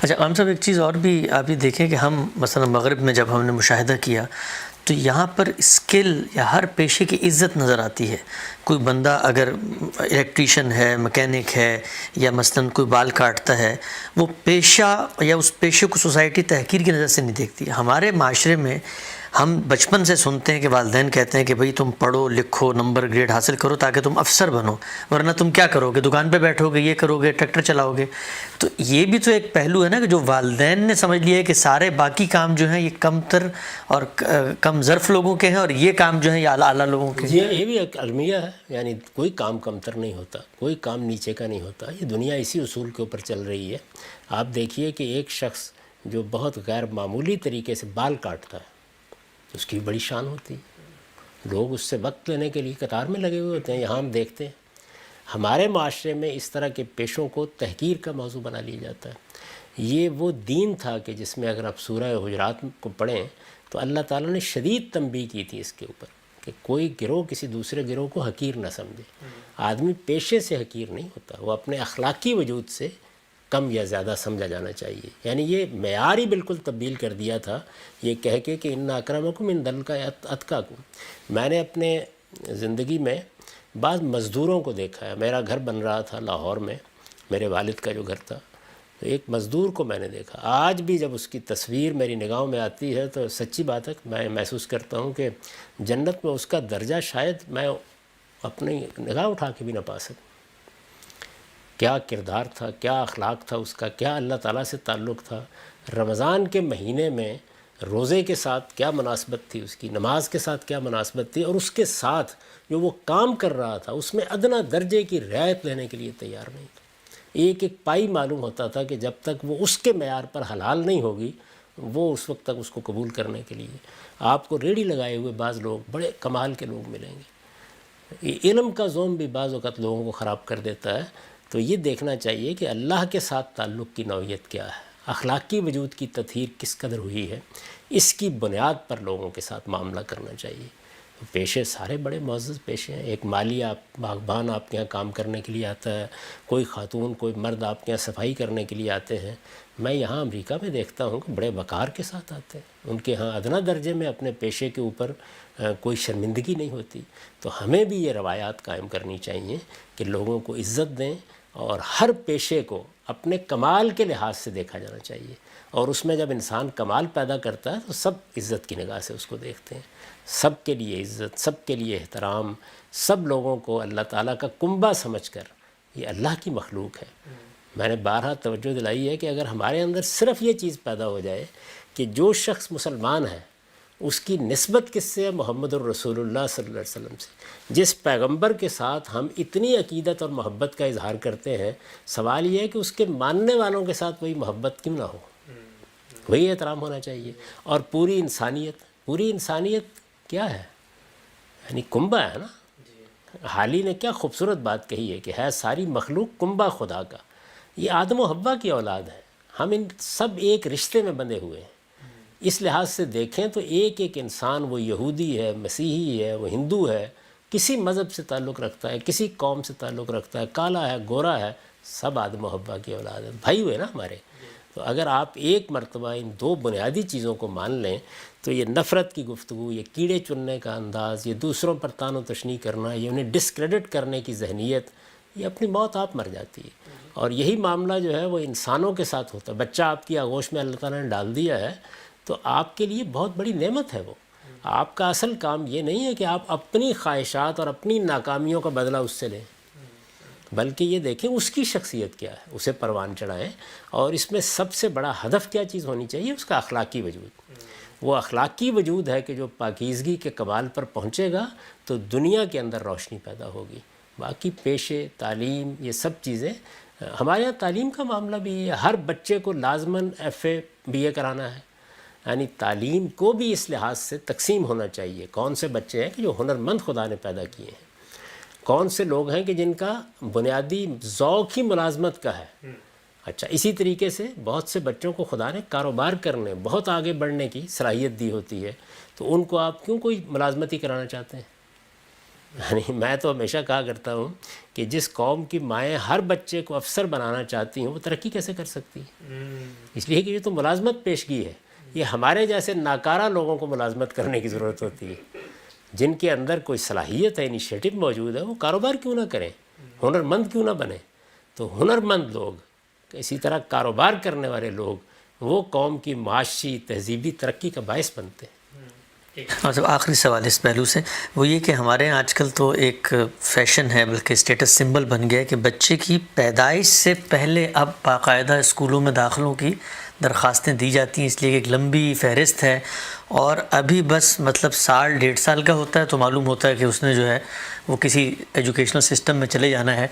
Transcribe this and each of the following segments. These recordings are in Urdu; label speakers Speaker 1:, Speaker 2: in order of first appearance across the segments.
Speaker 1: اچھا عام صاحب، ایک چیز اور بھی آپ یہ دیکھیں کہ ہم مثلا مغرب میں جب ہم نے مشاہدہ کیا تو یہاں پر اسکل یا ہر پیشے کی عزت نظر آتی ہے. کوئی بندہ اگر الیکٹریشین ہے، مکینک ہے، یا مثلا کوئی بال کاٹتا ہے، وہ پیشہ یا اس پیشے کو سوسائٹی تحقیر کی نظر سے نہیں دیکھتی. ہمارے معاشرے میں ہم بچپن سے سنتے ہیں کہ والدین کہتے ہیں کہ بھئی تم پڑھو لکھو، نمبر گریڈ حاصل کرو تاکہ تم افسر بنو، ورنہ تم کیا کرو گے، دکان پہ بیٹھو گے، یہ کرو گے، ٹریکٹر چلاؤ گے. تو یہ بھی تو ایک پہلو ہے نا کہ جو والدین نے سمجھ لیا ہے کہ سارے باقی کام جو ہیں یہ کم تر اور کم ظرف لوگوں کے ہیں، اور یہ کام جو ہیں یہ اعلیٰ لوگوں کے ہیں.
Speaker 2: جی ہاں، یہ بھی ایک المیہ ہے. یعنی کوئی کام کمتر نہیں ہوتا، کوئی کام نیچے کا نہیں ہوتا. یہ دنیا اسی اصول کے اوپر چل رہی ہے. آپ دیکھیے کہ ایک شخص جو بہت غیر معمولی طریقے سے بال کاٹتا ہے، اس کی بڑی شان ہوتی ہے. لوگ اس سے وقت لینے کے لیے قطار میں لگے ہوئے ہوتے ہیں. یہاں ہم دیکھتے ہیں ہمارے معاشرے میں اس طرح کے پیشوں کو تحقیر کا موضوع بنا لیا جاتا ہے. یہ وہ دین تھا کہ جس میں اگر آپ سورہ حجرات کو پڑھیں تو اللہ تعالیٰ نے شدید تنبیہ کی تھی اس کے اوپر کہ کوئی گروہ کسی دوسرے گروہ کو حقیر نہ سمجھے. آدمی پیشے سے حقیر نہیں ہوتا، وہ اپنے اخلاقی وجود سے کم یا زیادہ سمجھا جانا چاہیے. یعنی یہ معیار ہی بالکل تبدیل کر دیا تھا یہ کہہ کے کہ ان اکرمکم عند اللہ اتقاکم. میں نے اپنے زندگی میں بعض مزدوروں کو دیکھا ہے. میرا گھر بن رہا تھا لاہور میں، میرے والد کا جو گھر تھا، تو ایک مزدور کو میں نے دیکھا. آج بھی جب اس کی تصویر میری نگاہوں میں آتی ہے تو سچی بات ہے میں محسوس کرتا ہوں کہ جنت میں اس کا درجہ شاید میں اپنی نگاہ اٹھا کے بھی نہ پا سکوں. کیا کردار تھا، کیا اخلاق تھا اس کا، کیا اللہ تعالیٰ سے تعلق تھا. رمضان کے مہینے میں روزے کے ساتھ کیا مناسبت تھی اس کی، نماز کے ساتھ کیا مناسبت تھی، اور اس کے ساتھ جو وہ کام کر رہا تھا اس میں ادنیٰ درجے کی رعایت لینے کے لیے تیار نہیں تھا. ایک ایک پائی معلوم ہوتا تھا کہ جب تک وہ اس کے معیار پر حلال نہیں ہوگی وہ اس وقت تک اس کو قبول کرنے کے لیے. آپ کو ریڑھی لگائے ہوئے بعض لوگ بڑے کمال کے لوگ ملیں گے. علم کا زوم بھی بعض اوقات لوگوں کو خراب کر دیتا ہے. تو یہ دیکھنا چاہیے کہ اللہ کے ساتھ تعلق کی نوعیت کیا ہے، اخلاقی وجود کی تطہیر کس قدر ہوئی ہے، اس کی بنیاد پر لوگوں کے ساتھ معاملہ کرنا چاہیے. پیشے سارے بڑے معزز پیشے ہیں. ایک مالی باغبان آپ کے یہاں کام کرنے کے لیے آتا ہے، کوئی خاتون کوئی مرد آپ کے یہاں صفائی کرنے کے لیے آتے ہیں. میں یہاں امریکہ میں دیکھتا ہوں کہ بڑے وقار کے ساتھ آتے ہیں. ان کے ہاں ادنیٰ درجے میں اپنے پیشے کے اوپر کوئی شرمندگی نہیں ہوتی. تو ہمیں بھی یہ روایات قائم کرنی چاہیے کہ لوگوں کو عزت دیں اور ہر پیشے کو اپنے کمال کے لحاظ سے دیکھا جانا چاہیے. اور اس میں جب انسان کمال پیدا کرتا ہے تو سب عزت کی نگاہ سے اس کو دیکھتے ہیں. سب کے لیے عزت، سب کے لیے احترام، سب لوگوں کو اللہ تعالیٰ کا کنبہ سمجھ کر یہ اللہ کی مخلوق ہے. میں نے بارہا توجہ دلائی ہے کہ اگر ہمارے اندر صرف یہ چیز پیدا ہو جائے کہ جو شخص مسلمان ہے اس کی نسبت کس سے ہے، محمد الرسول اللہ صلی اللہ علیہ وسلم سے. جس پیغمبر کے ساتھ ہم اتنی عقیدت اور محبت کا اظہار کرتے ہیں، سوال یہ ہے کہ اس کے ماننے والوں کے ساتھ وہی محبت کیوں نہ ہو، وہی احترام ہونا چاہیے. اور پوری انسانیت کیا ہے، یعنی کنبہ ہے نا. حالی نے کیا خوبصورت بات کہی ہے کہ ہے ساری مخلوق کنبہ خدا کا. یہ آدم و حوا کی اولاد ہے. ہم ان سب ایک رشتے میں بندھے ہوئے ہیں. اس لحاظ سے دیکھیں تو ایک ایک انسان، وہ یہودی ہے، مسیحی ہے، وہ ہندو ہے، کسی مذہب سے تعلق رکھتا ہے، کسی قوم سے تعلق رکھتا ہے، کالا ہے، گورا ہے، سب آدم و حوا کی اولاد ہے، بھائی ہوئے نا ہمارے. تو اگر آپ ایک مرتبہ ان دو بنیادی چیزوں کو مان لیں تو یہ نفرت کی گفتگو، یہ کیڑے چننے کا انداز، یہ دوسروں پر تان و تشنیع کرنا، یہ انہیں ڈسکریڈٹ کرنے کی ذہنیت، یہ اپنی موت آپ مر جاتی ہے. اور یہی معاملہ جو ہے وہ انسانوں کے ساتھ ہوتا ہے. بچہ آپ کی آغوش میں اللہ تعالیٰ نے ڈال دیا ہے تو آپ کے لیے بہت بڑی نعمت ہے وہ. آپ کا اصل کام یہ نہیں ہے کہ آپ اپنی خواہشات اور اپنی ناکامیوں کا بدلہ اس سے لیں، بلکہ یہ دیکھیں اس کی شخصیت کیا ہے، اسے پروان چڑھائیں. اور اس میں سب سے بڑا ہدف کیا چیز ہونی چاہیے، اس کا اخلاقی وجود. وہ اخلاقی وجود ہے کہ جو پاکیزگی کے کمال پر پہنچے گا تو دنیا کے اندر روشنی پیدا ہوگی. باقی پیشے، تعلیم، یہ سب چیزیں، ہمارے یہاں تعلیم کا معاملہ بھی ہے. ہر بچے کو لازماً FA BA کرانا ہے. یعنی تعلیم کو بھی اس لحاظ سے تقسیم ہونا چاہیے. کون سے بچے ہیں کہ جو ہنرمند خدا نے پیدا کیے ہیں، کون سے لوگ ہیں کہ جن کا بنیادی ذوق ہی ملازمت کا ہے. اچھا، اسی طریقے سے بہت سے بچوں کو خدا نے کاروبار کرنے، بہت آگے بڑھنے کی صلاحیت دی ہوتی ہے، تو ان کو آپ کیوں کوئی ملازمتی کرانا چاہتے ہیں؟ یعنی میں تو ہمیشہ کہا کرتا ہوں کہ جس قوم کی مائیں ہر بچے کو افسر بنانا چاہتی ہوں وہ ترقی کیسے کر سکتی ہے؟ اس لیے کہ یہ تو ملازمت پیشگی ہے. یہ ہمارے جیسے ناکارہ لوگوں کو ملازمت کرنے کی ضرورت ہوتی ہے. جن کے اندر کوئی صلاحیت ہے، انیشیٹو موجود ہے، وہ کاروبار کیوں نہ کریں، ہنرمند کیوں نہ بنیں. تو ہنرمند لوگ، اسی طرح کاروبار کرنے والے لوگ، وہ قوم کی معاشی تہذیبی ترقی کا باعث بنتے ہیں.
Speaker 1: اور جب آخری سوال اس پہلو سے وہ یہ کہ ہمارے آج کل تو ایک فیشن ہے، بلکہ اسٹیٹس سمبل بن گیا ہے کہ بچے کی پیدائش سے پہلے اب باقاعدہ اسکولوں میں داخلوں کی درخواستیں دی جاتی ہیں، اس لیے کہ ایک لمبی فہرست ہے. اور ابھی بس مطلب سال 1.5 سال کا ہوتا ہے تو معلوم ہوتا ہے کہ اس نے جو ہے وہ کسی ایجوکیشنل سسٹم میں چلے جانا ہے.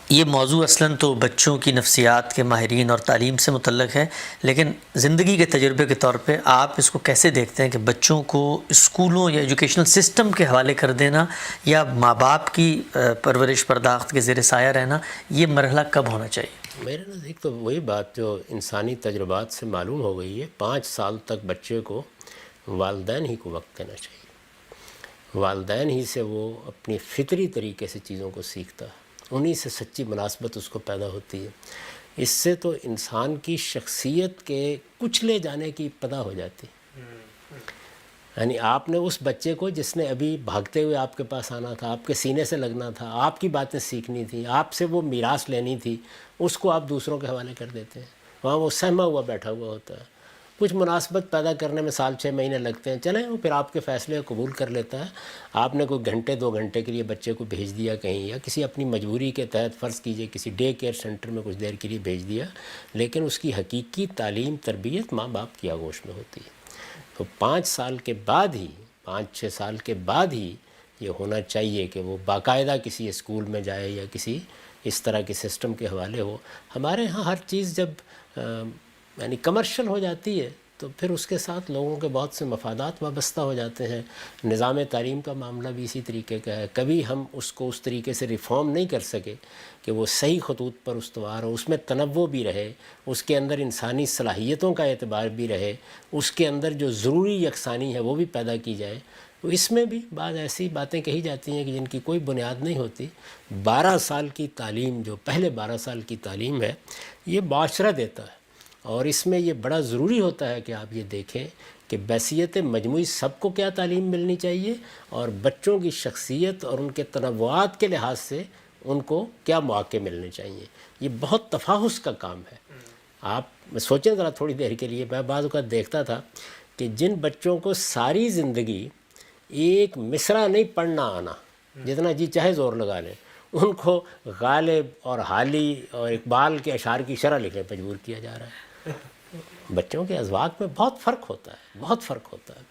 Speaker 1: یہ موضوع اصلاً تو بچوں کی نفسیات کے ماہرین اور تعلیم سے متعلق ہے، لیکن زندگی کے تجربے کے طور پہ آپ اس کو کیسے دیکھتے ہیں کہ بچوں کو اسکولوں یا ایجوکیشنل سسٹم کے حوالے کر دینا یا ماں باپ کی پرورش پرداخت کے زیر سایہ رہنا، یہ مرحلہ کب ہونا چاہیے؟
Speaker 2: میرے نزدیک تو وہی بات جو انسانی تجربات سے معلوم ہو گئی ہے، 5 سال تک بچے کو والدین ہی کو وقت دینا چاہیے. والدین ہی سے وہ اپنی فطری طریقے سے چیزوں کو سیکھتا ہے، انہی سے سچی مناسبت اس کو پیدا ہوتی ہے. اس سے تو انسان کی شخصیت کے کچلے جانے کی ابتدا ہو جاتی ہے. یعنی آپ نے اس بچے کو جس نے ابھی بھاگتے ہوئے آپ کے پاس آنا تھا، آپ کے سینے سے لگنا تھا، آپ کی باتیں سیکھنی تھی، آپ سے وہ میراث لینی تھی، اس کو آپ دوسروں کے حوالے کر دیتے ہیں. وہاں وہ سہما ہوا بیٹھا ہوا ہوتا ہے. کچھ مناسبت پیدا کرنے میں 6 مہینے لگتے ہیں، چلیں وہ پھر آپ کے فیصلے کو قبول کر لیتا ہے. آپ نے کوئی گھنٹے 2 گھنٹے کے لیے بچے کو بھیج دیا کہیں، یا کسی اپنی مجبوری کے تحت فرض کیجئے کسی ڈے کیئر سینٹر میں کچھ دیر کے لیے بھیج دیا، لیکن اس کی حقیقی تعلیم تربیت ماں باپ کی آغوش میں ہوتی ہے. تو 5 سال کے بعد ہی، 5-6 سال کے بعد ہی یہ ہونا چاہیے کہ وہ باقاعدہ کسی اسکول میں جائے یا کسی اس طرح کے سسٹم کے حوالے ہو. ہمارے ہاں ہر چیز جب یعنی کمرشل ہو جاتی ہے تو پھر اس کے ساتھ لوگوں کے بہت سے مفادات وابستہ ہو جاتے ہیں. نظام تعلیم کا معاملہ بھی اسی طریقے کا ہے. کبھی ہم اس کو اس طریقے سے ریفارم نہیں کر سکے کہ وہ صحیح خطوط پر استوار ہو، اس میں تنوع بھی رہے، اس کے اندر انسانی صلاحیتوں کا اعتبار بھی رہے، اس کے اندر جو ضروری یکسانی ہے وہ بھی پیدا کی جائے. تو اس میں بھی بعض ایسی باتیں کہی جاتی ہیں کہ جن کی کوئی بنیاد نہیں ہوتی. 12 سال کی تعلیم، جو پہلے 12 سال کی تعلیم ہے، یہ معاشرہ دیتا ہے. اور اس میں یہ بڑا ضروری ہوتا ہے کہ آپ یہ دیکھیں کہ بحیثیت مجموعی سب کو کیا تعلیم ملنی چاہیے، اور بچوں کی شخصیت اور ان کے تنوعات کے لحاظ سے ان کو کیا مواقع ملنے چاہیے. یہ بہت تفاحص کا کام ہے. آپ سوچیں ذرا تھوڑی دیر کے لیے، میں بعض اوقات دیکھتا تھا کہ جن بچوں کو ساری زندگی ایک مصرع نہیں پڑھنا آنا، جتنا جی چاہے زور لگا لیں، ان کو غالب اور حالی اور اقبال کے اشعار کی شرح لکھنے پر مجبور کیا جا رہا ہے. بچوں کے اذواق میں بہت فرق ہوتا ہے، بہت فرق ہوتا ہے.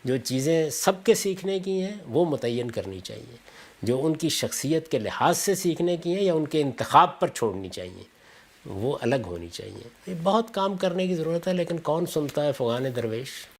Speaker 2: جو چیزیں سب کے سیکھنے کی ہیں وہ متعین کرنی چاہیے، جو ان کی شخصیت کے لحاظ سے سیکھنے کی ہیں یا ان کے انتخاب پر چھوڑنی چاہیے وہ الگ ہونی چاہیے. یہ بہت کام کرنے کی ضرورت ہے، لیکن کون سنتا ہے فغان درویش.